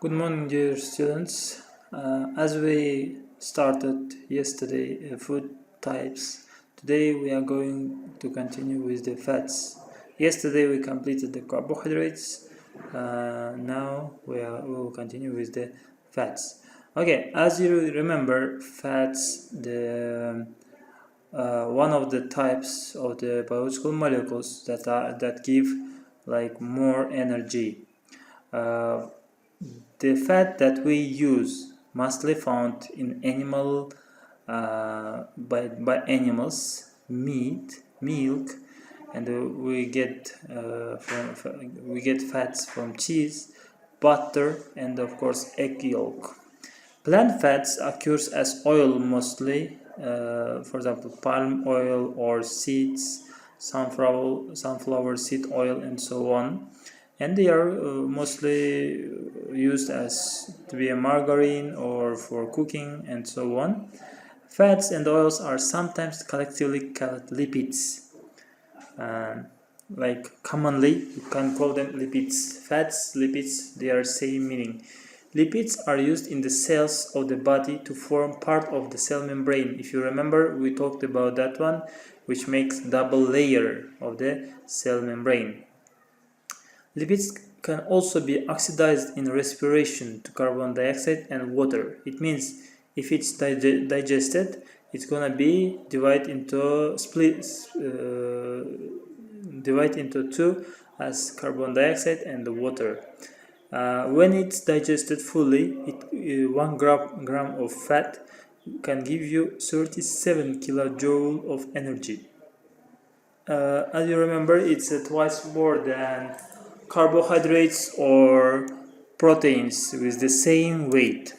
Good morning, dear students. As we started yesterday, food types, today we are going to continue with the fats. Yesterday we completed the carbohydrates. Now we will continue with the fats. Okay, as you remember, fats, the one of the types of the biological molecules that give like more energy. The fat that we use mostly found in by animals, meat, milk, and we get fats from cheese, butter, and of course egg yolk. Plant fats occurs as oil mostly, for example, palm oil or seeds, sunflower seed oil, and so on. And they are mostly used as to be a margarine or for cooking and so on. Fats and oils are sometimes collectively called lipids. Like commonly, you can call them lipids. Fats, lipids, they are same meaning. Lipids are used in the cells of the body to form part of the cell membrane. If you remember, we talked about that one, which makes double layer of the cell membrane. Lipids can also be oxidized in respiration to carbon dioxide and water. It means if it's digested, it's gonna be divided into two as carbon dioxide and the water. When it's digested fully, 1 gram of fat can give you 37 kilojoule of energy. As you remember, it's twice more than carbohydrates or proteins with the same weight.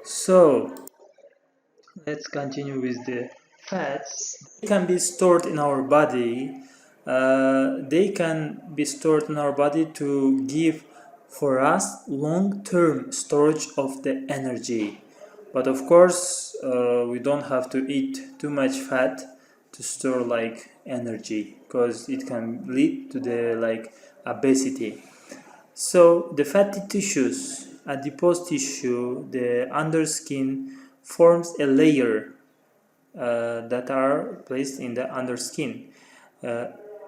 So let's continue with the fats. They can be stored in our body. They can be stored in our body to give for us long-term storage of the energy. But of course, we don't have to eat too much fat to store like energy, because it can lead to the like obesity. So the fatty tissues, adipose tissue, the underskin forms a layer that are placed in the underskin.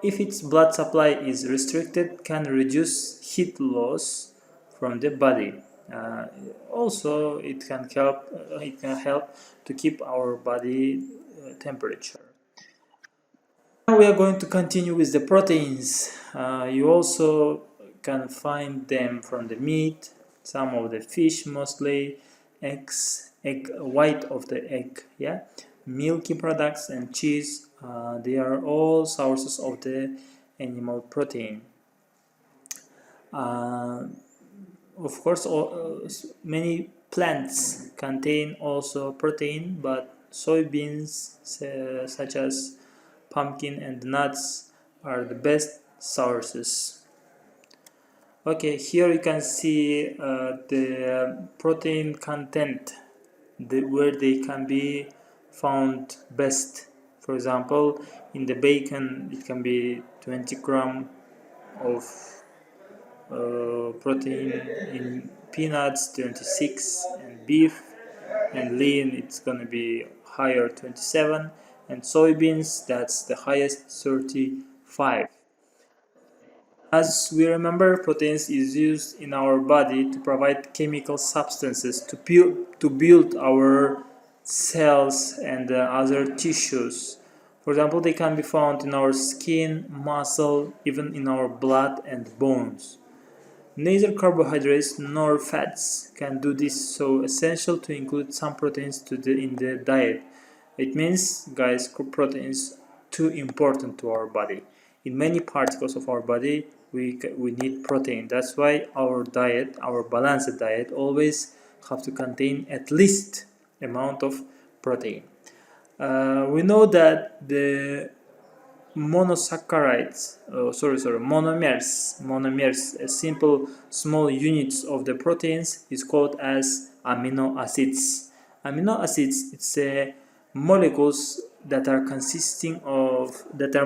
If its blood supply is restricted, can reduce heat loss from the body. Also, it can help to keep our body temperature. Now we are going to continue with the proteins. You also can find them from the meat, some of the fish mostly, eggs, white of the egg, yeah, milky products and cheese. They are all sources of the animal protein. Of course, many plants contain also protein, but soybeans such as pumpkin and nuts are the best sources. Okay, here you can see the protein content, where they can be found best. For example, in the bacon, it can be 20 gram of protein, in peanuts 26, and beef and lean it's gonna be higher, 27, and soybeans that's the highest, 35. As we remember, proteins is used in our body to provide chemical substances to build our cells and other tissues. For example, they can be found in our skin, muscle, even in our blood and bones. Neither carbohydrates nor fats can do this, so essential to include some proteins in the diet. It means, guys, proteins too important to our body. In many particles of our body, we need protein. That's why our diet, our balanced diet, always have to contain at least amount of protein. We know that the monomers, simple small units of the proteins is called as amino acids. Amino acids, it's molecules that are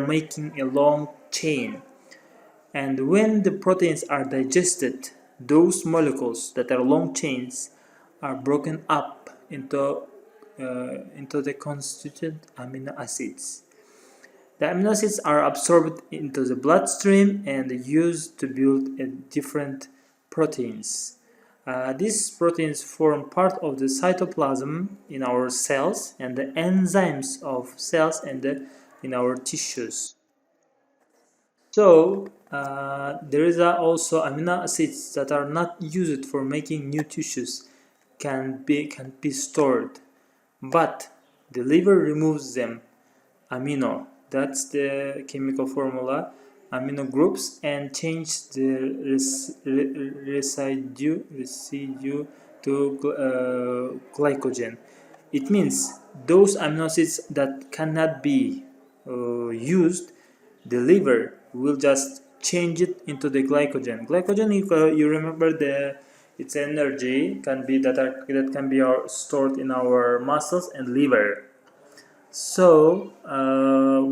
making a long chain, and when the proteins are digested, those molecules that are long chains are broken up into the constituent amino acids. The amino acids are absorbed into the bloodstream and used to build different proteins. These proteins form part of the cytoplasm in our cells and the enzymes of cells and in our tissues. So there is also amino acids that are not used for making new tissues can be stored, but the liver removes them. Amino, that's the chemical formula, amino groups, and change the residue to glycogen. It means those amino acids that cannot be used, the liver will just change it into the glycogen. Glycogen, you remember its energy that can be stored in our muscles and liver. So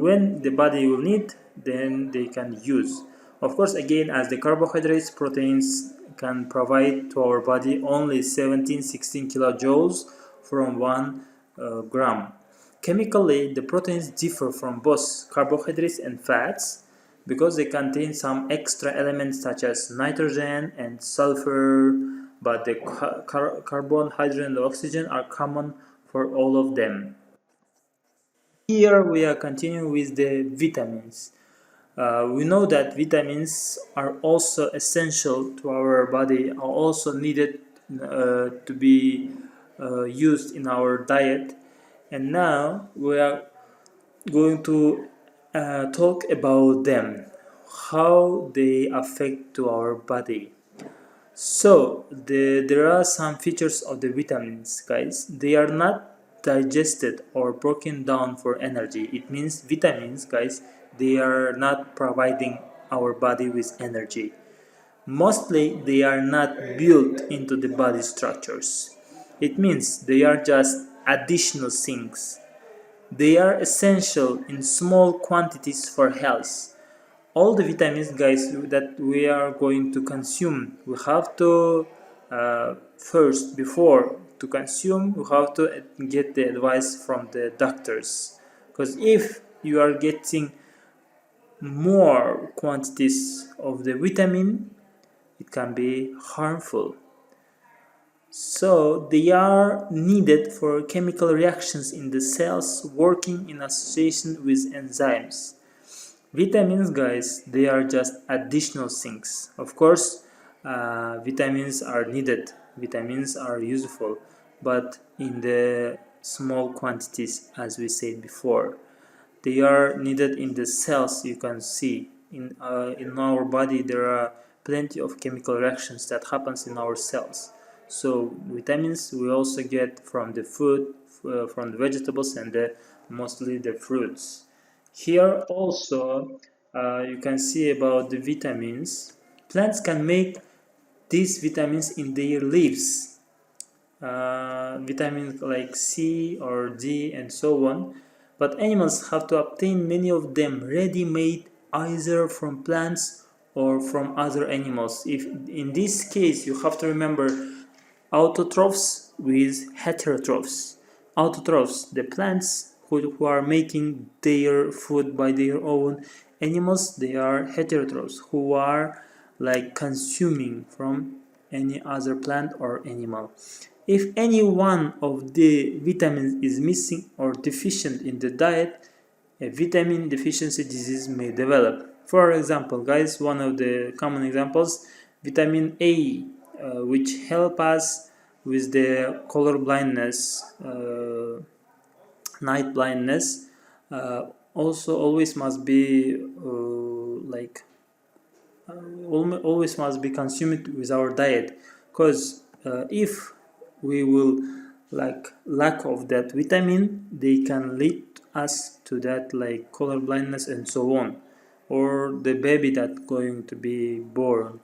when the body will need, then they can use. Of course, again, as the carbohydrates, proteins can provide to our body only 17-16 kilojoules from 1 gram. Chemically, the proteins differ from both carbohydrates and fats because they contain some extra elements such as nitrogen and sulfur, but the carbon, hydrogen, and oxygen are common for all of them. Here we are continuing with the vitamins. We know that vitamins are also essential to our body, are also needed to be used in our diet. And now we are going to talk about them, how they affect to our body. So there are some features of the vitamins, guys. They are not digested or broken down for energy. It means vitamins, guys, they are not providing our body with energy. Mostly they are not built into the body structures. It means they are just additional things. They are essential in small quantities for health. All the vitamins, guys, that we are going to consume, we have to first, before to consume, we have to get the advice from the doctors, because if you are getting more quantities of the vitamin, it can be harmful. So they are needed for chemical reactions in the cells working in association with enzymes. Vitamins, guys, they are just additional things. Of course, vitamins are needed, vitamins are useful, but in the small quantities, as we said before. They are needed in the cells. You can see in our body there are plenty of chemical reactions that happens in our cells. So vitamins we also get from the food, from the vegetables, and mostly the fruits. Here also you can see about the vitamins. Plants can make these vitamins in their leaves. Vitamins like C or D and so on. But animals have to obtain many of them ready-made either from plants or from other animals. If in this case you have to remember autotrophs with heterotrophs. Autotrophs, the plants who are making their food by their own. Animals, they are heterotrophs, who are like consuming from any other plant or animal. If any one of the vitamins is missing or deficient in the diet, a vitamin deficiency disease may develop. For example, guys, one of the common examples, vitamin A, which help us with the color blindness, night blindness, also always must be always must be consumed with our diet, because if we will lack of that vitamin, they can lead us to that like color blindness and so on, or the baby that going to be born.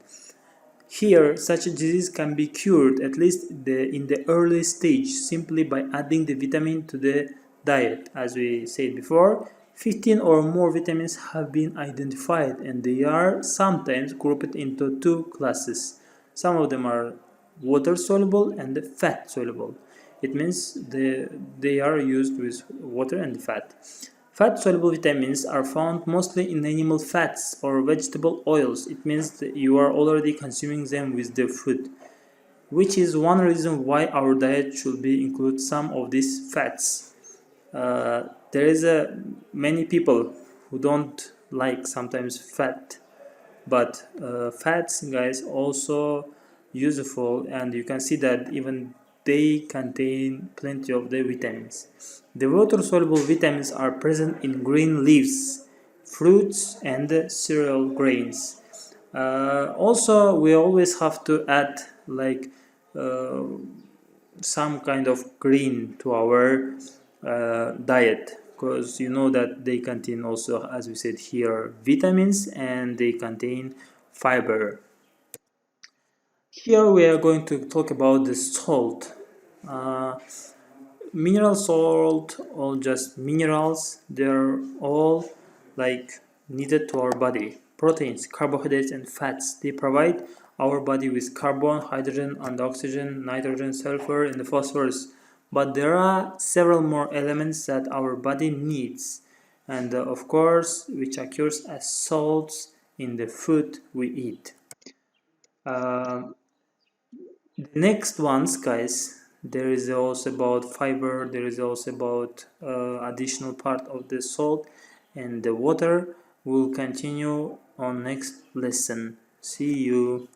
Here, such a disease can be cured, at least in the early stage, simply by adding the vitamin to the diet. As we said before, 15 or more vitamins have been identified, and they are sometimes grouped into two classes. Some of them are water soluble and fat soluble. It means they are used with water and fat. Fat soluble vitamins are found mostly in animal fats or vegetable oils. It means that you are already consuming them with the food, which is one reason why our diet should be include some of these fats. There is many people who don't like sometimes fat, but fats, guys, also useful, and you can see that even they contain plenty of the vitamins. The water soluble vitamins are present in green leaves, fruits, and cereal grains. Also, we always have to add like uh, some kind of green to our diet, because you know that they contain also, as we said here, vitamins, and they contain fiber. Here we are going to talk about the salt. uh, Mineral salt or just minerals, they're all like needed to our body. Proteins, carbohydrates, and fats, they provide our body with carbon, hydrogen, and oxygen, nitrogen, sulfur, and phosphorus. But there are several more elements that our body needs, and of course which occurs as salts in the food we eat. uh, the next ones, guys, there is also about fiber, there is also about additional part of the salt and the water. Will continue on next lesson. See you.